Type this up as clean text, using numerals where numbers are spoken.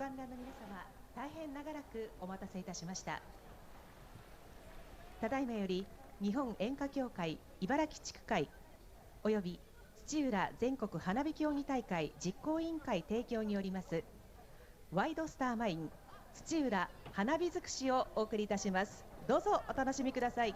観覧の皆様、大変長らくお待たせいたしました。ただいまより日本演歌協会茨城地区会および土浦全国花火競技大会実行委員会提供によりますワイドスターマイン土浦花火尽くしをお送りいたします。どうぞお楽しみください。